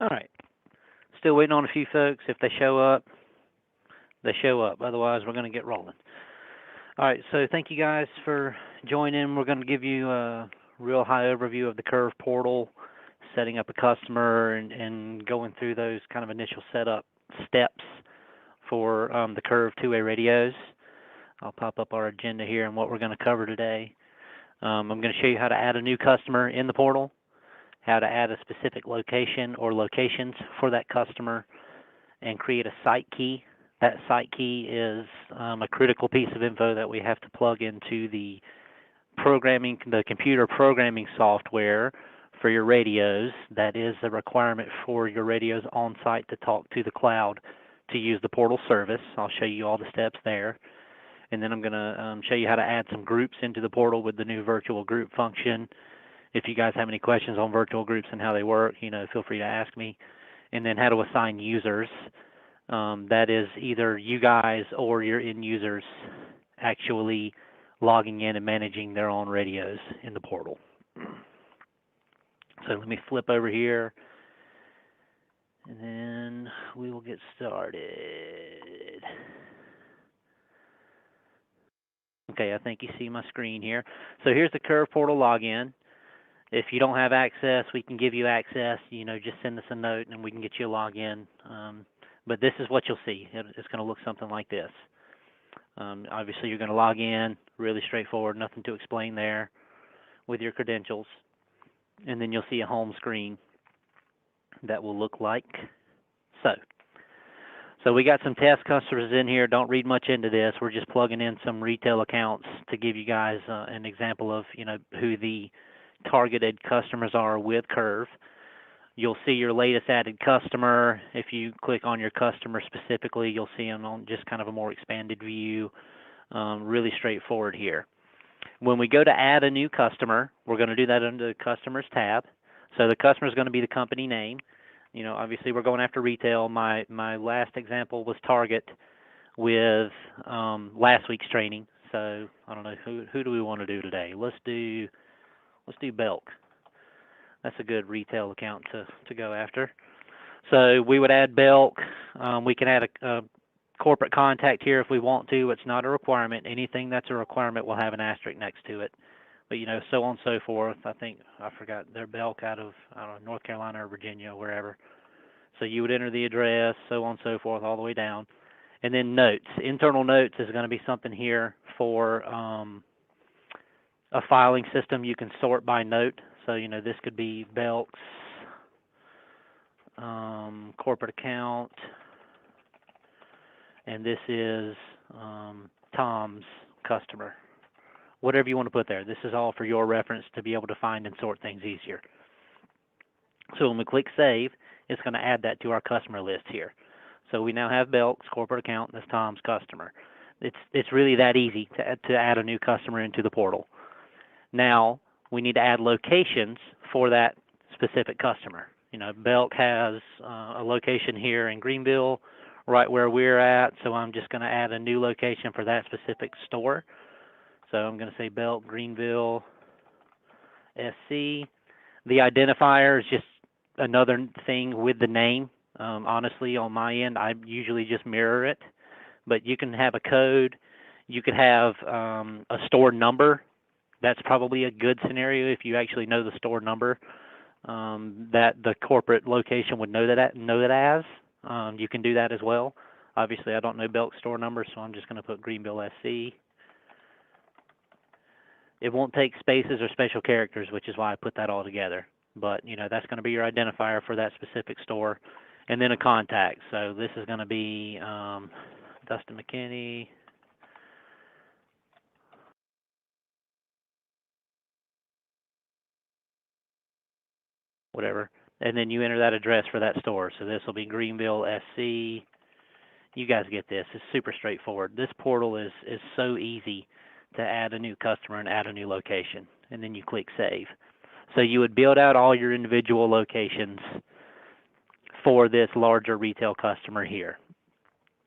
All right. Still waiting on a few folks. If they show up, they show up. Otherwise, we're going to get rolling. All right. So thank you guys for joining. We're going to give you a real high overview of the Curve portal, setting up a customer, and going through those kind of initial setup steps for the Curve two-way radios. I'll pop up our agenda here and what we're going to cover today. I'm going to show you how to add a new customer in the portal, how to add a specific location or locations for that customer, and create a site key. That site key is a critical piece of info that we have to plug into the computer programming software for your radios. That is a requirement for your radios on site to talk to the cloud to use the portal service. I'll show you all the steps there. And then I'm going to show you how to add some groups into the portal with the new virtual group function. If you guys have any questions on virtual groups and how they work, feel free to ask me. And then how to assign users. That is either you guys or your end users actually logging in and managing their own radios in the portal. So let me flip over here, and then we will get started. Okay, I think you see my screen here. So here's the Curve portal login. If you don't have access, we can give you access. Just send us a note and we can get you a login. But this is what you'll see. It's going to look something like this. Obviously, you're going to log in. Really straightforward. Nothing to explain there with your credentials. And then you'll see a home screen that will look like so. So we got some test customers in here. Don't read much into this. We're just plugging in some retail accounts to give you guys an example of who the targeted customers are with Curve. You'll see your latest added customer. If you click on your customer specifically, you'll see them on just kind of a more expanded view. Really straightforward here. When we go to add a new customer, we're going to do that under the Customers tab. So the customer is going to be the company name. Obviously we're going after retail. My last example was Target with last week's training. So I don't know, who do we want to do today? Let's do Belk. That's a good retail account to go after. So we would add Belk. We can add a corporate contact here if we want to. It's not a requirement. Anything that's a requirement will have an asterisk next to it. But so on and so forth. I forgot, they're Belk out of, I don't know, North Carolina or Virginia, wherever. So you would enter the address, so on and so forth, all the way down. And then notes. Internal notes is going to be something here for a filing system. You can sort by note. So, this could be Belk's corporate account, and this is Tom's customer. Whatever you want to put there. This is all for your reference to be able to find and sort things easier. So when we click Save, it's going to add that to our customer list here. So we now have Belk's corporate account, and that's Tom's customer. It's really that easy to add a new customer into the portal. Now, we need to add locations for that specific customer. Belk has a location here in Greenville, right where we're at, so I'm just going to add a new location for that specific store. So I'm going to say Belk Greenville SC. The identifier is just another thing with the name. Honestly, on my end, I usually just mirror it, but you can have a code. You could have a store number. That's probably a good scenario if you actually know the store number that the corporate location would know that as. You can do that as well. Obviously, I don't know Belk's store number, so I'm just going to put Greenville SC. It won't take spaces or special characters, which is why I put that all together. But, that's going to be your identifier for that specific store. And then a contact. So this is going to be Dustin McKinney. Whatever. And then you enter that address for that store. So this will be Greenville SC. You guys get this. It's super straightforward. This portal is so easy to add a new customer and add a new location. And then you click Save. So you would build out all your individual locations for this larger retail customer here.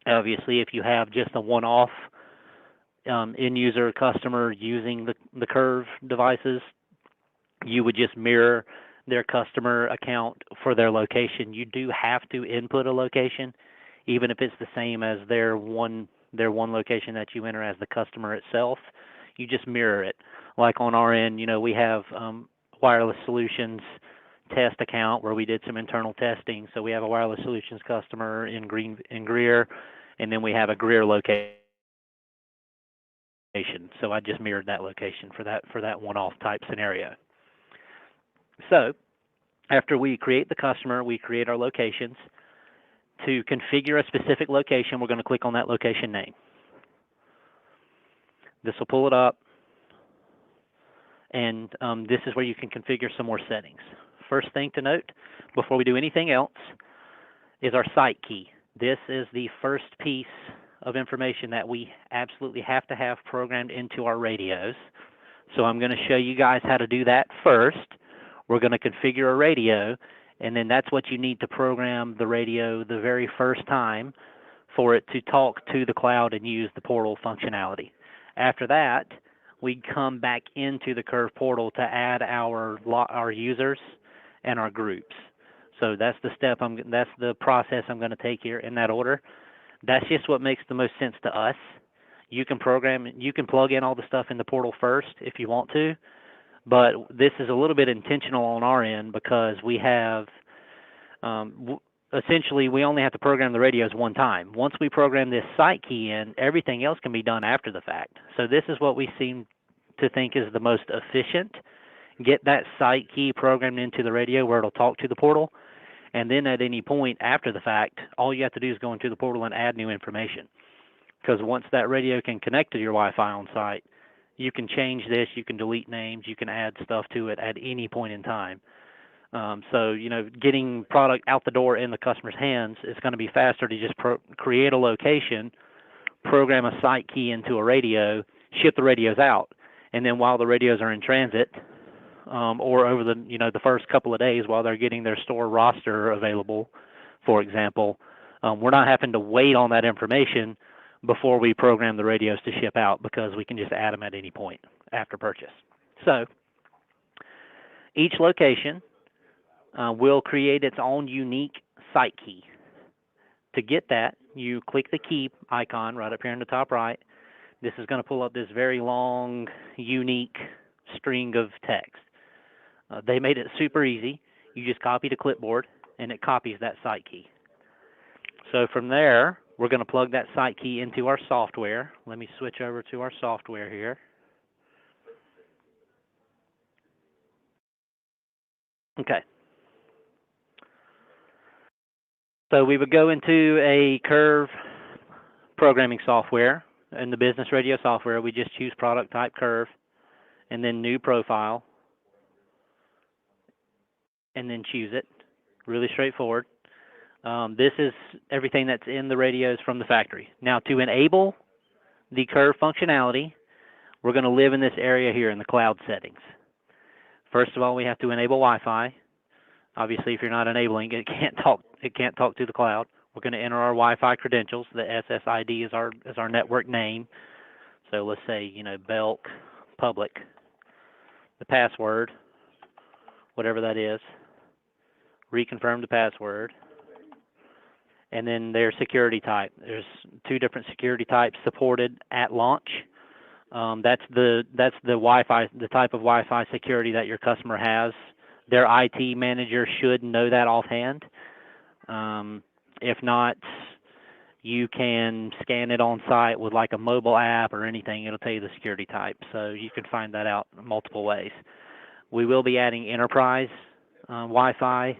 Obviously, if you have just a one-off end-user customer using the Curve devices, you would just mirror their customer account for their location, you do have to input a location, even if it's the same as their one location that you enter as the customer itself. You just mirror it. Like on our end, we have wireless solutions test account where we did some internal testing. So we have a wireless solutions customer in Greer, and then we have a Greer location. So I just mirrored that location for that one-off type scenario. So after we create the customer, we create our locations. To configure a specific location, we're going to click on that location name. This will pull it up, and this is where you can configure some more settings. First thing to note, before we do anything else, is our site key. This is the first piece of information that we absolutely have to have programmed into our radios. So I'm going to show you guys how to do that first. We're going to configure a radio, and then that's what you need to program the radio the very first time for it to talk to the cloud and use the portal functionality. After that, we come back into the Curve portal to add our users and our groups. So that's the process I'm going to take here in that order. That's just what makes the most sense to us. You can plug in all the stuff in the portal first if you want to, but this is a little bit intentional on our end because we have, essentially, we only have to program the radios one time. Once we program this site key in, everything else can be done after the fact. So this is what we seem to think is the most efficient. Get that site key programmed into the radio where it'll talk to the portal, and then at any point after the fact, all you have to do is go into the portal and add new information. Because once that radio can connect to your Wi-Fi on site, you can change this, you can delete names, you can add stuff to it at any point in time. So, getting product out the door in the customer's hands is going to be faster to just create a location, program a site key into a radio, ship the radios out, and then while the radios are in transit, or over the first couple of days while they're getting their store roster available, for example, we're not having to wait on that information before we program the radios to ship out because we can just add them at any point after purchase. So each location will create its own unique site key. To get that, you click the key icon right up here in the top right. This is going to pull up this very long, unique string of text. They made it super easy. You just copy the clipboard, and it copies that site key. So from there, we're going to plug that site key into our software. Let me switch over to our software here. Okay. So we would go into a Curve programming software. In the business radio software, we just choose product type Curve, and then new profile, and then choose it. Really straightforward. This is everything that's in the radios from the factory. Now, to enable the Curve functionality, we're going to live in this area here in the cloud settings. First of all, we have to enable Wi-Fi. Obviously, if you're not enabling it, it can't talk to the cloud. We're going to enter our Wi-Fi credentials. The SSID is our network name. So let's say, Belk public. The password, whatever that is. Reconfirm the password. And then their security type. There's 2 different security types supported at launch. That's the Wi-Fi, the type of Wi-Fi security that your customer has. Their IT manager should know that offhand. If not, you can scan it on site with like a mobile app or anything. It'll tell you the security type. So you can find that out multiple ways. We will be adding enterprise Wi-Fi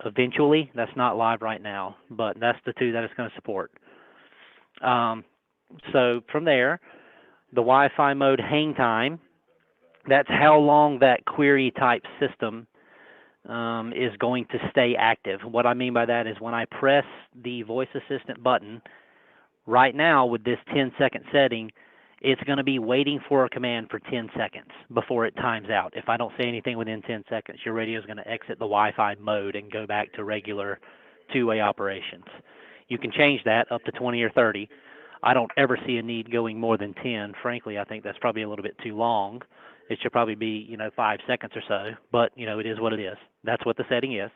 eventually. That's not live right now, but that's the 2 that it's going to support. So from there, the Wi-Fi mode hang time, that's how long that query type system is going to stay active. What I mean by that is when I press the voice assistant button, right now with this 10-second setting, it's going to be waiting for a command for 10 seconds before it times out. If I don't say anything within 10 seconds, your radio is going to exit the Wi-Fi mode and go back to regular 2-way operations. You can change that up to 20 or 30. I don't ever see a need going more than 10. Frankly, I think that's probably a little bit too long. It should probably be, 5 seconds or so, but, it is what it is. That's what the setting is.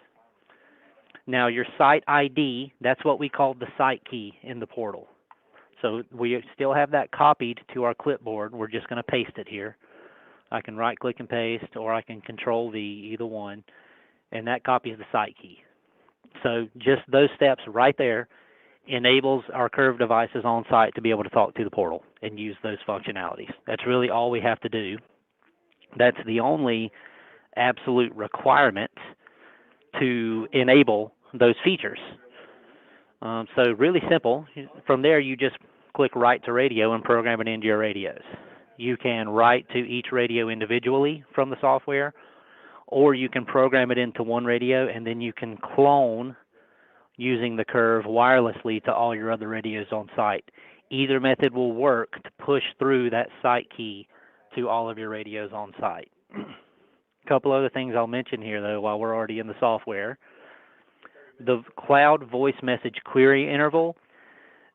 Now, your site ID, that's what we call the site key in the portal. So we still have that copied to our clipboard. We're just going to paste it here. I can right-click and paste, or I can Control-V, either one, and that copies the site key. So just those steps right there enables our Curve devices on site to be able to talk to the portal and use those functionalities. That's really all we have to do. That's the only absolute requirement to enable those features. So really simple. From there, you just click Write to Radio and program it into your radios. You can write to each radio individually from the software, or you can program it into one radio, and then you can clone using the Curve wirelessly to all your other radios on site. Either method will work to push through that site key to all of your radios on site. A couple other things I'll mention here, though, while we're already in the software. The cloud voice message query interval.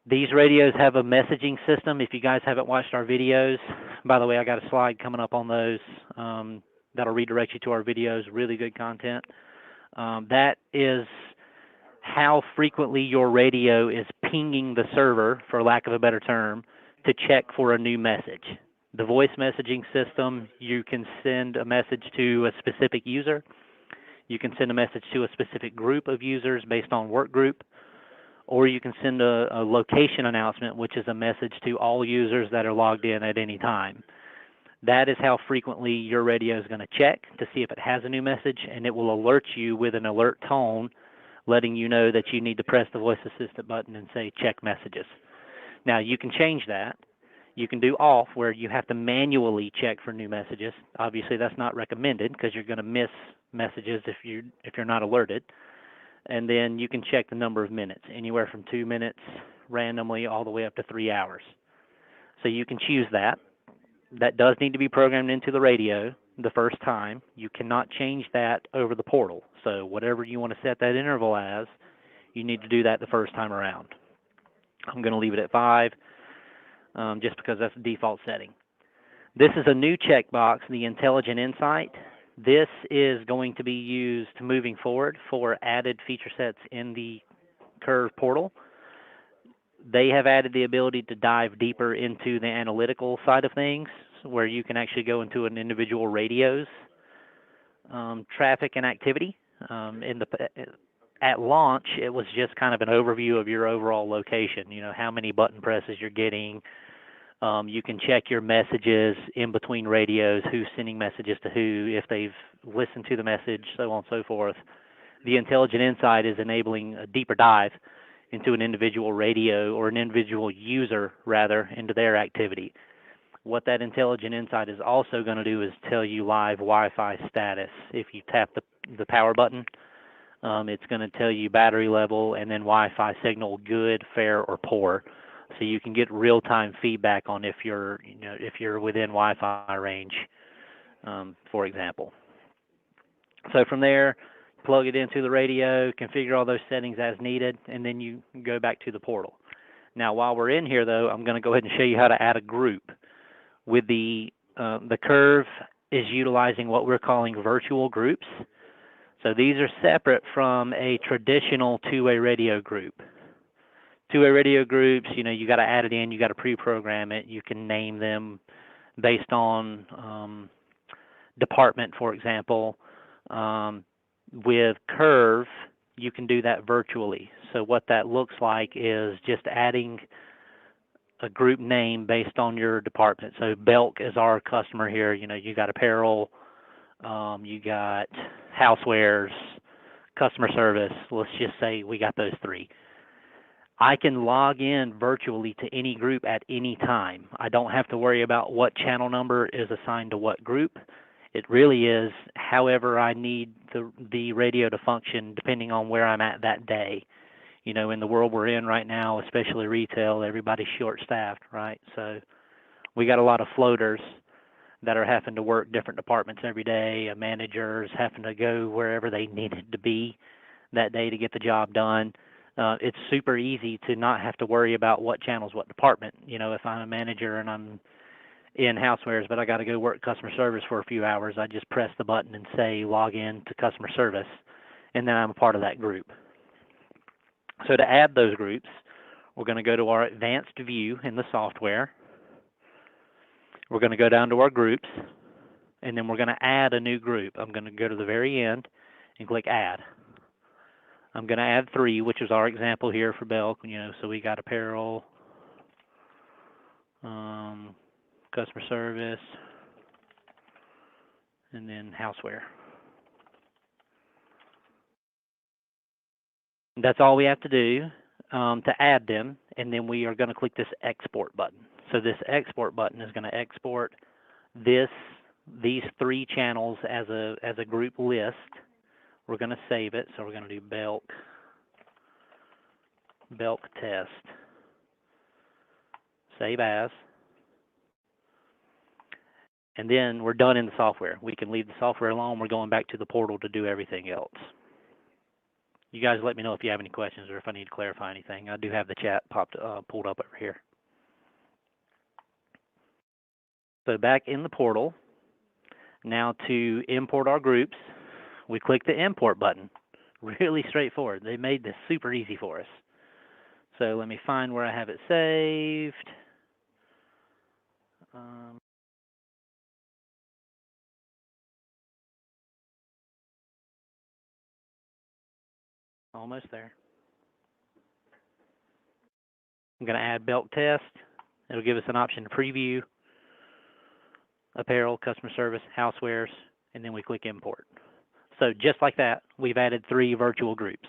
These radios have a messaging system. If you guys haven't watched our videos, by the way, I got a slide coming up on those that'll redirect you to our videos. Really good content. That is how frequently your radio is pinging the server, for lack of a better term, to check for a new message. The voice messaging system, you can send a message to a specific user. You can send a message to a specific group of users based on work group, or you can send a location announcement, which is a message to all users that are logged in at any time. That is how frequently your radio is going to check to see if it has a new message, and it will alert you with an alert tone letting you know that you need to press the voice assistant button and say check messages. Now, you can change that. You can do off, where you have to manually check for new messages. Obviously, that's not recommended because you're going to miss messages if you're not alerted. And then you can check the number of minutes, anywhere from 2 minutes randomly all the way up to 3 hours. So you can choose that. That does need to be programmed into the radio the first time. You cannot change that over the portal. So whatever you want to set that interval as, you need to do that the first time around. I'm going to leave it at 5 just because that's the default setting. This is a new checkbox, the Intelligent Insight. This is going to be used moving forward for added feature sets in the Curve portal. They have added the ability to dive deeper into the analytical side of things, where you can actually go into an individual radio's traffic and activity. At launch, it was just kind of an overview of your overall location, how many button presses you're getting. You can check your messages in between radios, who's sending messages to who, if they've listened to the message, so on and so forth. The Intelligent Insight is enabling a deeper dive into an individual radio, or an individual user, rather, into their activity. What that Intelligent Insight is also going to do is tell you live Wi-Fi status. If you tap the power button, it's going to tell you battery level and then Wi-Fi signal, good, fair, or poor. So you can get real-time feedback on if you're within Wi-Fi range, for example. So from there, plug it into the radio, configure all those settings as needed, and then you go back to the portal. Now, while we're in here, though, I'm going to go ahead and show you how to add a group. With the Curve is utilizing what we're calling virtual groups. So these are separate from a traditional two-way radio group. Two-way radio groups, you got to add it in, you got to pre-program it. You can name them based on department, for example. With Curve, you can do that virtually. So what that looks like is just adding a group name based on your department. So Belk is our customer here. You got apparel, you got housewares, customer service. Let's just say we got those 3. I can log in virtually to any group at any time. I don't have to worry about what channel number is assigned to what group. It really is however I need the radio to function depending on where I'm at that day. In the world we're in right now, especially retail, everybody's short-staffed, right? So we got a lot of floaters that are having to work different departments every day. Managers having to go wherever they needed to be that day to get the job done. It's super easy to not have to worry about what channel's what department. If I'm a manager and I'm in housewares, but I got to go work customer service for a few hours, I just press the button and say log in to customer service, and then I'm a part of that group. So to add those groups, we're going to go to our advanced view in the software. We're going to go down to our groups, and then we're going to add a new group. I'm going to go to the very end and click add. I'm going to add 3, which is our example here for Belk. So we got apparel, customer service, and then houseware. That's all we have to do to add them, and then we are going to click this export button. So this export button is going to export these 3 channels as a group list. We're going to save it, so we're going to do Belk test, save as, and then we're done in the software. We can leave the software alone. We're going back to the portal to do everything else. You guys let me know if you have any questions or if I need to clarify anything. I do have the chat pulled up over here. So back in the portal, now to import our groups, we click the import button. Really straightforward. They made this super easy for us. So let me find where I have it saved. Almost there. I'm going to add Belk test. It'll give us an option to preview, apparel, customer service, housewares, and then we click import. So just like that, we've added 3 virtual groups.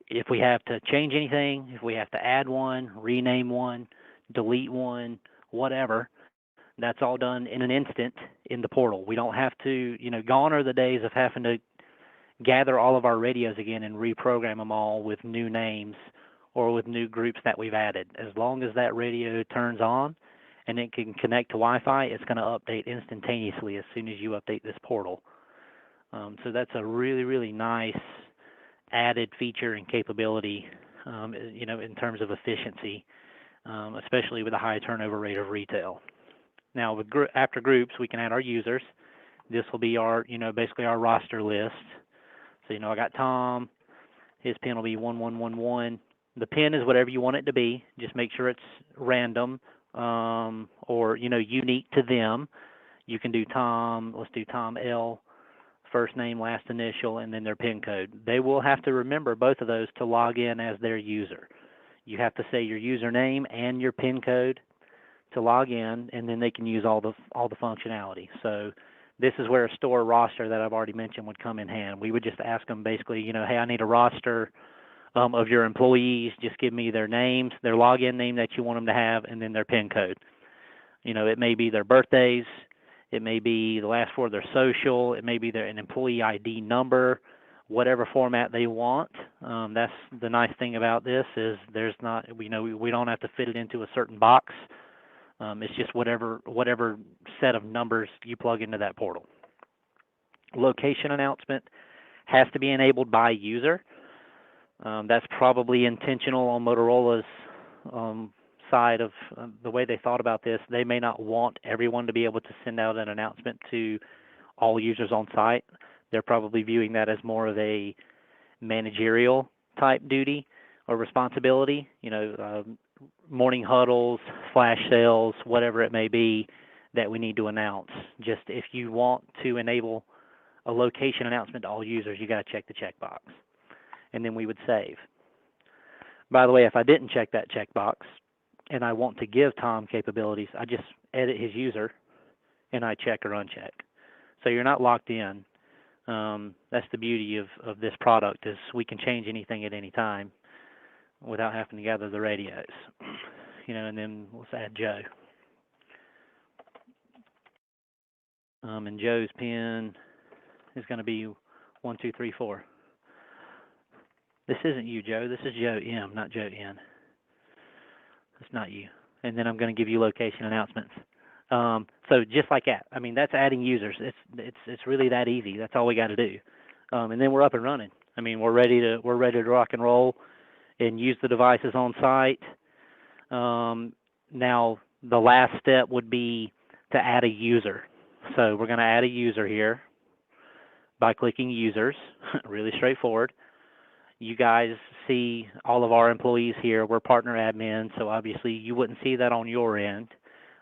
If we have to change anything, if we have to add one, rename one, delete one, whatever, that's all done in an instant in the portal. We don't have to, gone are the days of having to gather all of our radios again and reprogram them all with new names or with new groups that we've added. As long as that radio turns on and it can connect to Wi-Fi, it's going to update instantaneously as soon as you update this portal. So that's a really, really nice added feature and capability, in terms of efficiency, especially with a high turnover rate of retail. Now, after groups, we can add our users. This will be our, basically our roster list. So, I got Tom. His PIN will be 1111. The PIN is whatever you want it to be. Just make sure it's random or, unique to them. You can do Tom. Let's do Tom L. First name, last initial, and then their PIN code. They will have to remember both of those to log in as their user. You have to say your username and your PIN code to log in, and then they can use all the functionality. So this is where a store roster that I've already mentioned would come in hand. We would just ask them basically, hey, I need a roster of your employees. Just give me their names, their login name that you want them to have, and then their PIN code. It may be their birthdays. It may be the last 4 of their social. It may be an employee ID number, whatever format they want. That's the nice thing about this is there's not, we don't have to fit it into a certain box. It's just whatever set of numbers you plug into that portal. Location announcement has to be enabled by user. That's probably intentional on Motorola's side of the way they thought about this. They may not want everyone to be able to send out an announcement to all users on site. They're probably viewing that as more of a managerial type duty or responsibility, morning huddles, flash sales, whatever it may be that we need to announce. Just if you want to enable a location announcement to all users, you got to check the checkbox. And then we would save. By the way, if I didn't check that checkbox and I want to give Tom capabilities, I just edit his user and I check or uncheck. So you're not locked in. That's the beauty of this product is we can change anything at any time without having to gather the radios. And then let's add Joe. And Joe's PIN is going to be 1234. This isn't you, Joe. This is Joe M, not Joe N. It's not you. And then I'm going to give you location announcements. So just like that. I mean, that's adding users. It's really that easy. That's all we got to do. And then we're up and running. I mean, we're ready to rock and roll and use the devices on site. Now, the last step would be to add a user. So we're going to add a user here by clicking users. Really straightforward. You guys see all of our employees here. We're partner admins, so obviously you wouldn't see that on your end,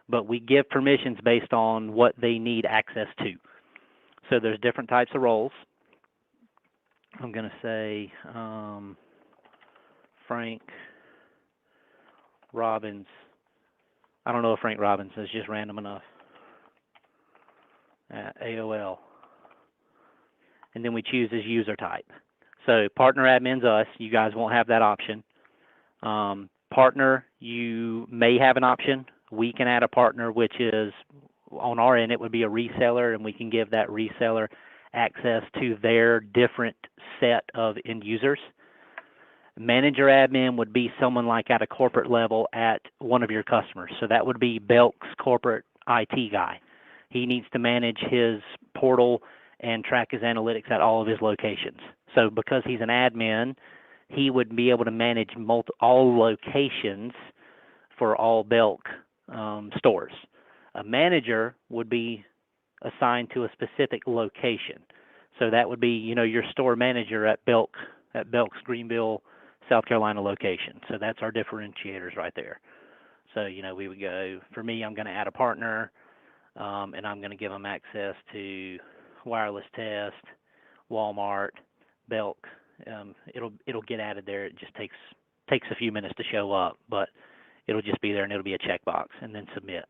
but we give permissions based on what they need access to. So there's different types of roles. I'm going to say Frank Robbins. I don't know if Frank Robbins is just random enough. At AOL. And then we choose as user type. So partner admin's us. You guys won't have that option. Partner, you may have an option. We can add a partner, which is on our end, it would be a reseller, and we can give that reseller access to their different set of end users. Manager admin would be someone like at a corporate level at one of your customers. So that would be Belk's corporate IT guy. He needs to manage his portal and track his analytics at all of his locations. So because he's an admin, he would be able to manage all locations for all Belk stores. A manager would be assigned to a specific location. So that would be, your store manager at Belk's Greenville, South Carolina location. So that's our differentiators right there. So, we would go, for me, I'm going to add a partner, and I'm going to give them access to wireless test, Walmart, Belk. It'll get added there. It just takes a few minutes to show up, but it'll just be there, and it'll be a checkbox, and then submit.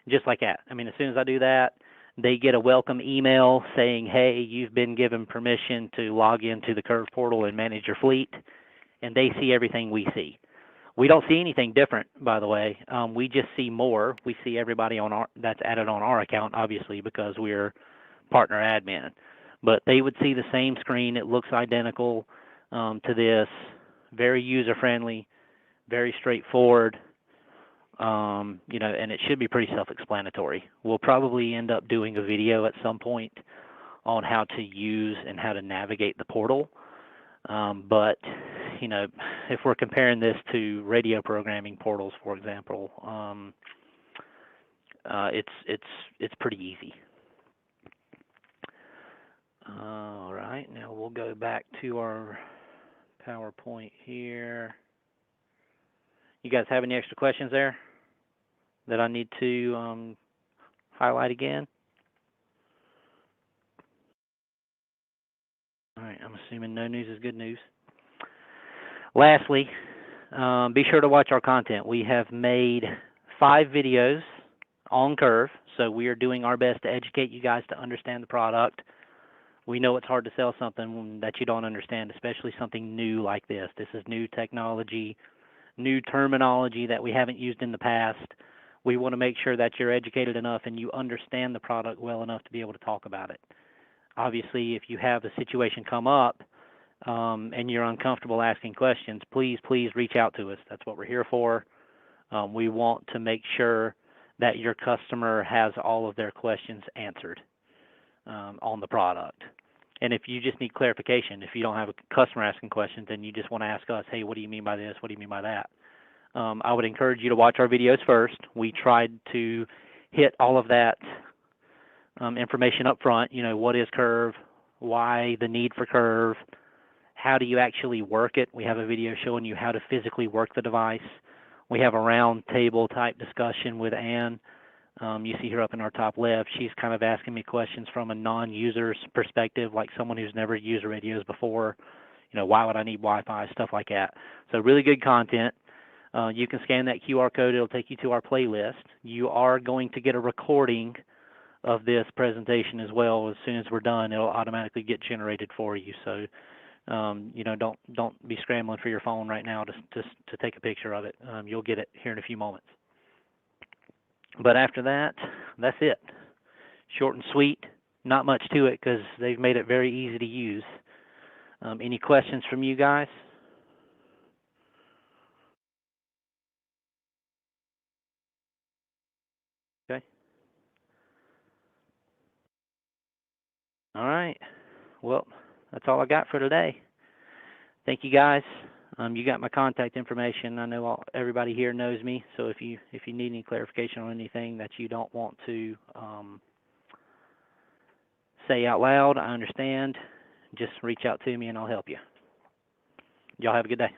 Just like that. I mean, as soon as I do that, they get a welcome email saying, hey, you've been given permission to log into the Curve portal and manage your fleet, and they see everything we see. We don't see anything different, by the way. We just see more. We see everybody that's added on our account, obviously, because we're partner admin. But they would see the same screen. It looks identical to this. Very user-friendly, very straightforward. And it should be pretty self-explanatory. We'll probably end up doing a video at some point on how to use and how to navigate the portal. But if we're comparing this to radio programming portals, for example, it's pretty easy. All right, now we'll go back to our PowerPoint here. You guys have any extra questions there that I need to highlight again? All right, I'm assuming no news is good news. Lastly, be sure to watch our content. We have made 5 videos on Curve, so we are doing our best to educate you guys to understand the product. We know it's hard to sell something that you don't understand, especially something new like this. This is new technology, new terminology that we haven't used in the past. We want to make sure that you're educated enough and you understand the product well enough to be able to talk about it. Obviously, if you have a situation come up and you're uncomfortable asking questions, please reach out to us. That's what we're here for. We want to make sure that your customer has all of their questions answered on the product. And if you just need clarification, if you don't have a customer asking questions and you just want to ask us, hey, what do you mean by this? What do you mean by that? I would encourage you to watch our videos first. We tried to hit all of that information up front. What is Curve? Why the need for Curve? How do you actually work it? We have a video showing you how to physically work the device. We have a round table type discussion with Ann. You see her up in our top left. She's kind of asking me questions from a non-user's perspective, like someone who's never used radios before. Why would I need Wi-Fi, stuff like that. So really good content. You can scan that QR code. It'll take you to our playlist. You are going to get a recording of this presentation as well. As soon as we're done, it'll automatically get generated for you. So, don't be scrambling for your phone right now to take a picture of it. You'll get it here in a few moments. But after that, that's it. Short and sweet. Not much to it because they've made it very easy to use. Any questions from you guys? Okay. All right. Well, that's all I got for today. Thank you guys. You got my contact information. I know everybody here knows me, so if you need any clarification on anything that you don't want to say out loud, I understand. Just reach out to me and I'll help you. Y'all have a good day.